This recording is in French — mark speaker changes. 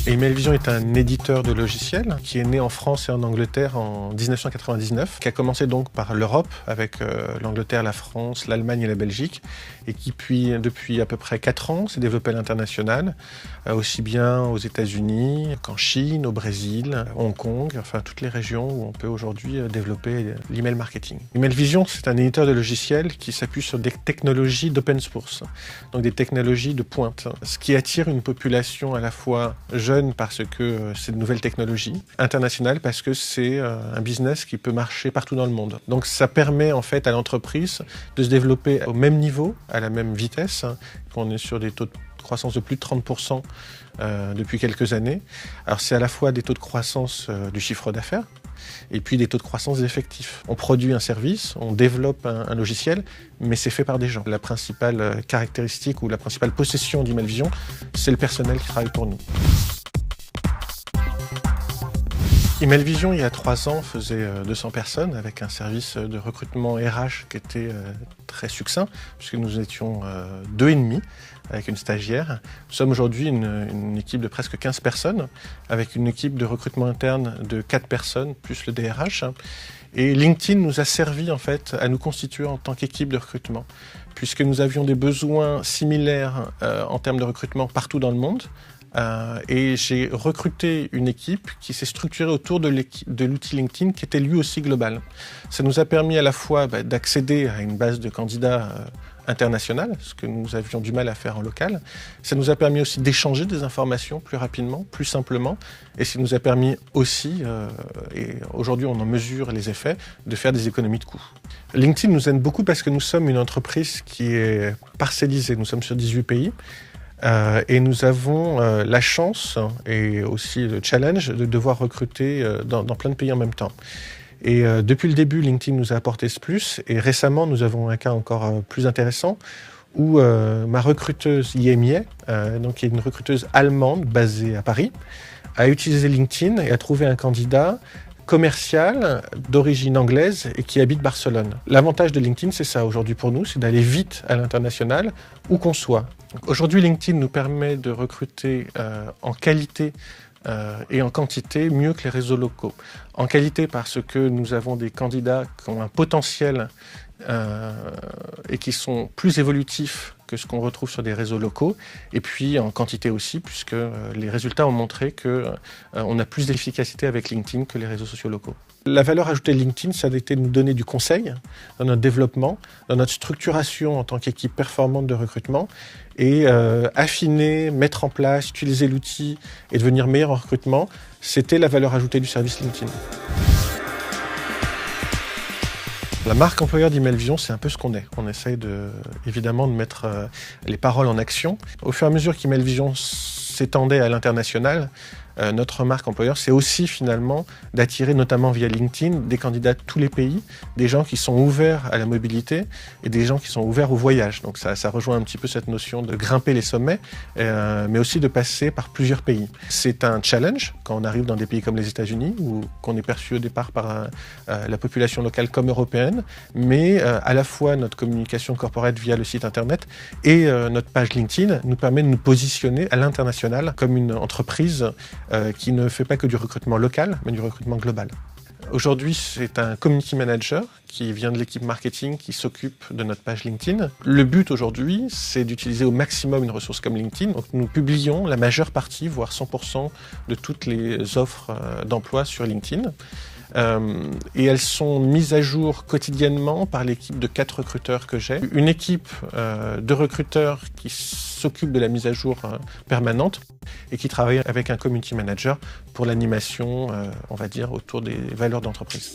Speaker 1: Emailvision est un éditeur de logiciels qui est né en France et en Angleterre en 1999, qui a commencé donc par l'Europe avec l'Angleterre, la France, l'Allemagne et la Belgique, et qui depuis à peu près 4 ans s'est développé à l'international, aussi bien aux États-Unis qu'en Chine, au Brésil, Hong Kong, enfin toutes les régions où on peut aujourd'hui développer l'email marketing. Emailvision, c'est un éditeur de logiciels qui s'appuie sur des technologies d'open source, donc des technologies de pointe, ce qui attire une population à la fois jeune parce que c'est de nouvelles technologies, internationales parce que c'est un business qui peut marcher partout dans le monde. Donc ça permet en fait à l'entreprise de se développer au même niveau, à la même vitesse. On est sur des taux de croissance de plus de 30% depuis quelques années. Alors c'est à la fois des taux de croissance du chiffre d'affaires et puis des taux de croissance effectifs. On produit un service, on développe un logiciel, mais c'est fait par des gens. La principale caractéristique ou la principale possession d'Emailvision, c'est le personnel qui travaille pour nous. Emailvision, il y a 3 ans, faisait 200 personnes avec un service de recrutement RH qui était très succinct, puisque nous étions 2,5 avec une stagiaire. Nous sommes aujourd'hui une équipe de presque 15 personnes, avec une équipe de recrutement interne de 4 personnes, plus le DRH. Et LinkedIn nous a servi en fait à nous constituer en tant qu'équipe de recrutement, puisque nous avions des besoins similaires en termes de recrutement partout dans le monde. Et j'ai recruté une équipe qui s'est structurée autour de l'outil LinkedIn qui était lui aussi global. Ça nous a permis à la fois d'accéder à une base de candidats internationale, ce que nous avions du mal à faire en local. Ça nous a permis aussi d'échanger des informations plus rapidement, plus simplement. Et ça nous a permis aussi, et aujourd'hui on en mesure les effets, de faire des économies de coûts. LinkedIn nous aide beaucoup parce que nous sommes une entreprise qui est parcellisée. Nous sommes sur 18 pays. Et nous avons la chance et aussi le challenge de devoir recruter dans plein de pays en même temps. Et depuis le début, LinkedIn nous a apporté ce plus. Et récemment, nous avons un cas encore plus intéressant où ma recruteuse Yemie, donc qui est une recruteuse allemande basée à Paris, a utilisé LinkedIn et a trouvé un candidat commercial d'origine anglaise et qui habite Barcelone. L'avantage de LinkedIn, c'est ça aujourd'hui pour nous, c'est d'aller vite à l'international où qu'on soit. Aujourd'hui, LinkedIn nous permet de recruter en qualité et en quantité mieux que les réseaux locaux. En qualité parce que nous avons des candidats qui ont un potentiel et qui sont plus évolutifs que ce qu'on retrouve sur des réseaux locaux, et puis en quantité aussi, puisque les résultats ont montré qu'on a plus d'efficacité avec LinkedIn que les réseaux sociaux locaux. La valeur ajoutée de LinkedIn, ça a été de nous donner du conseil dans notre développement, dans notre structuration en tant qu'équipe performante de recrutement, et affiner, mettre en place, utiliser l'outil et devenir meilleur en recrutement, c'était la valeur ajoutée du service LinkedIn. La marque employeur d'Emailvision, c'est un peu ce qu'on est. On essaye évidemment de mettre les paroles en action. Au fur et à mesure qu'Emailvision s'étendait à l'international, notre marque employeur, c'est aussi finalement d'attirer, notamment via LinkedIn, des candidats de tous les pays, des gens qui sont ouverts à la mobilité et des gens qui sont ouverts au voyage. Donc ça rejoint un petit peu cette notion de grimper les sommets, mais aussi de passer par plusieurs pays. C'est un challenge quand on arrive dans des pays comme les États-Unis, où qu'on est perçu au départ par la population locale comme européenne, mais à la fois notre communication corporate via le site internet et notre page LinkedIn nous permet de nous positionner à l'international comme une entreprise qui ne fait pas que du recrutement local, mais du recrutement global. Aujourd'hui, c'est un community manager qui vient de l'équipe marketing qui s'occupe de notre page LinkedIn. Le but aujourd'hui, c'est d'utiliser au maximum une ressource comme LinkedIn. Donc, nous publions la majeure partie, voire 100% de toutes les offres d'emploi sur LinkedIn. Et elles sont mises à jour quotidiennement par l'équipe de 4 recruteurs que j'ai. Une équipe de recruteurs qui s'occupe de la mise à jour permanente et qui travaille avec un community manager pour l'animation, on va dire, autour des valeurs d'entreprise.